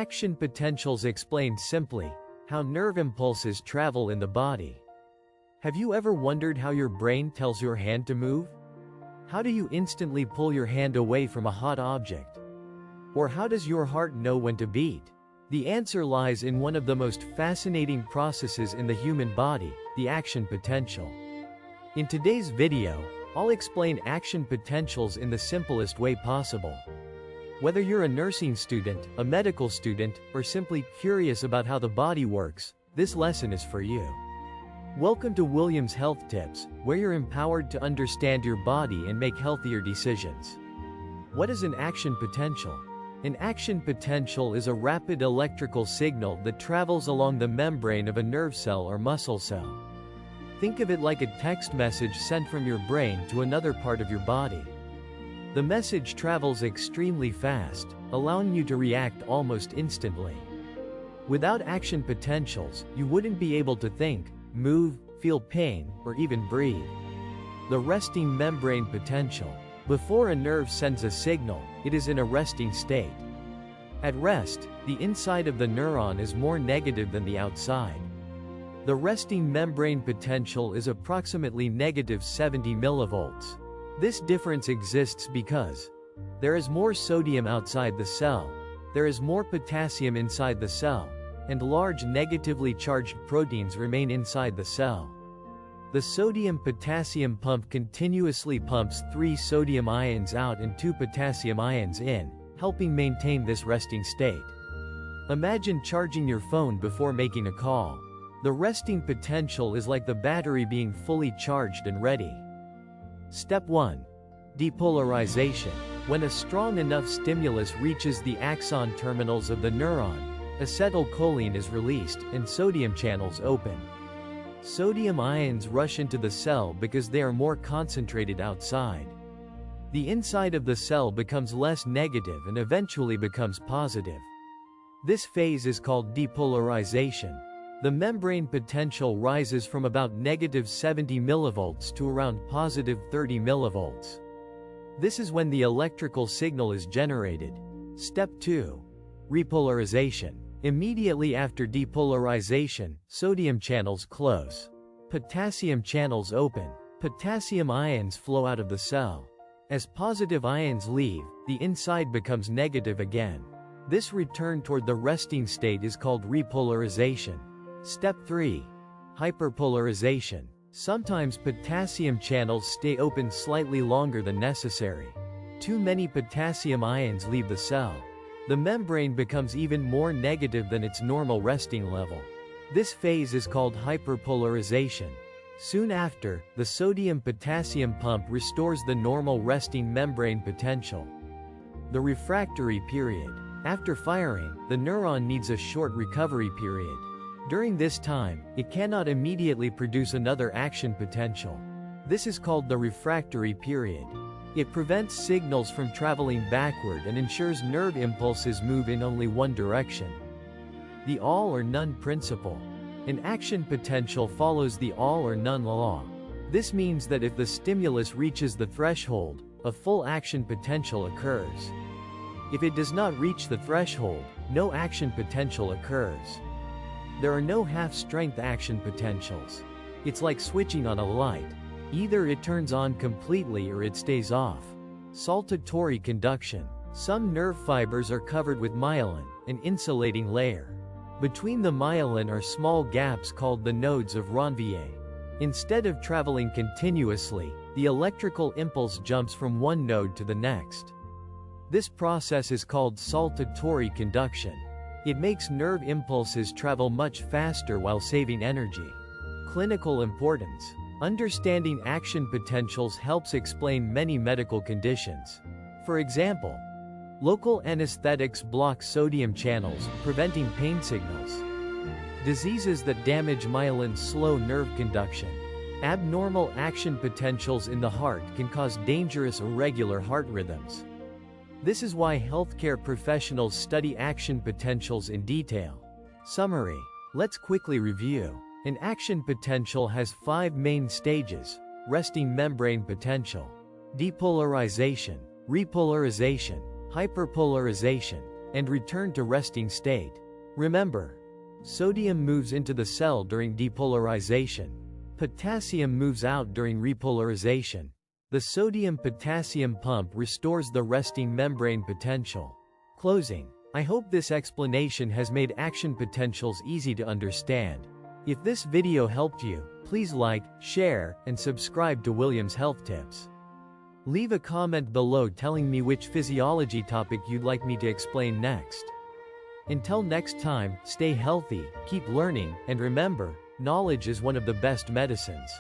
Action potentials explain simply how nerve impulses travel in the body. Have you ever wondered how your brain tells your hand to move? How do you instantly pull your hand away from a hot object? Or how does your heart know when to beat? The answer lies in one of the most fascinating processes in the human body, the action potential. In today's video, I'll explain action potentials in the simplest way possible. Whether you're a nursing student, a medical student, or simply curious about how the body works, this lesson is for you. Welcome to Williams Health Tips, where you're empowered to understand your body and make healthier decisions. What is an action potential? An action potential is a rapid electrical signal that travels along the membrane of a nerve cell or muscle cell. Think of it like a text message sent from your brain to another part of your body. The message travels extremely fast, allowing you to react almost instantly. Without action potentials, you wouldn't be able to think, move, feel pain, or even breathe. The resting membrane potential. Before a nerve sends a signal, it is in a resting state. At rest, the inside of the neuron is more negative than the outside. The resting membrane potential is approximately negative 70 millivolts. This difference exists because there is more sodium outside the cell, there is more potassium inside the cell, and large negatively charged proteins remain inside the cell. The sodium-potassium pump continuously pumps 3 sodium ions out and 2 potassium ions in, helping maintain this resting state. Imagine charging your phone before making a call. The resting potential is like the battery being fully charged and ready. Step 1. Depolarization. When a strong enough stimulus reaches the axon terminals of the neuron, acetylcholine is released, and sodium channels open. Sodium ions rush into the cell because they are more concentrated outside. The inside of the cell becomes less negative and eventually becomes positive. This phase is called depolarization. The membrane potential rises from about negative 70 millivolts to around positive 30 millivolts. This is when the electrical signal is generated. Step 2. Repolarization. Immediately after depolarization, sodium channels close. Potassium channels open. Potassium ions flow out of the cell. As positive ions leave, the inside becomes negative again. This return toward the resting state is called repolarization. Step 3. Hyperpolarization. Sometimes potassium channels stay open slightly longer than necessary. Too many potassium ions leave the cell. The membrane becomes even more negative than its normal resting level. This phase is called hyperpolarization. Soon after, the sodium-potassium pump restores the normal resting membrane potential. The refractory period. After firing, the neuron needs a short recovery period. During this time, it cannot immediately produce another action potential. This is called the refractory period. It prevents signals from traveling backward and ensures nerve impulses move in only one direction. The all or none principle. An action potential follows the all or none law. This means that if the stimulus reaches the threshold, a full action potential occurs. If it does not reach the threshold, no action potential occurs. There are no half-strength action potentials. It's like switching on a light. Either it turns on completely or it stays off. Saltatory conduction. Some nerve fibers are covered with myelin, an insulating layer. Between the myelin are small gaps called the nodes of Ranvier. Instead of traveling continuously, the electrical impulse jumps from one node to the next. This process is called saltatory conduction. It makes nerve impulses travel much faster while saving energy. Clinical importance. Understanding action potentials helps explain many medical conditions. For example, local anesthetics block sodium channels, preventing pain signals. Diseases that damage myelin slow nerve conduction. Abnormal action potentials in the heart can cause dangerous irregular heart rhythms. This is why healthcare professionals study action potentials in detail. Summary. Let's quickly review. An action potential has 5 main stages: resting membrane potential, depolarization, repolarization, hyperpolarization, and return to resting state. Remember, sodium moves into the cell during depolarization. Potassium moves out during repolarization. The sodium-potassium pump restores the resting membrane potential. Closing. I hope this explanation has made action potentials easy to understand. If this video helped you, please like, share, and subscribe to William's Health Tips. Leave a comment below telling me which physiology topic you'd like me to explain next. Until next time, stay healthy, keep learning, and remember, knowledge is one of the best medicines.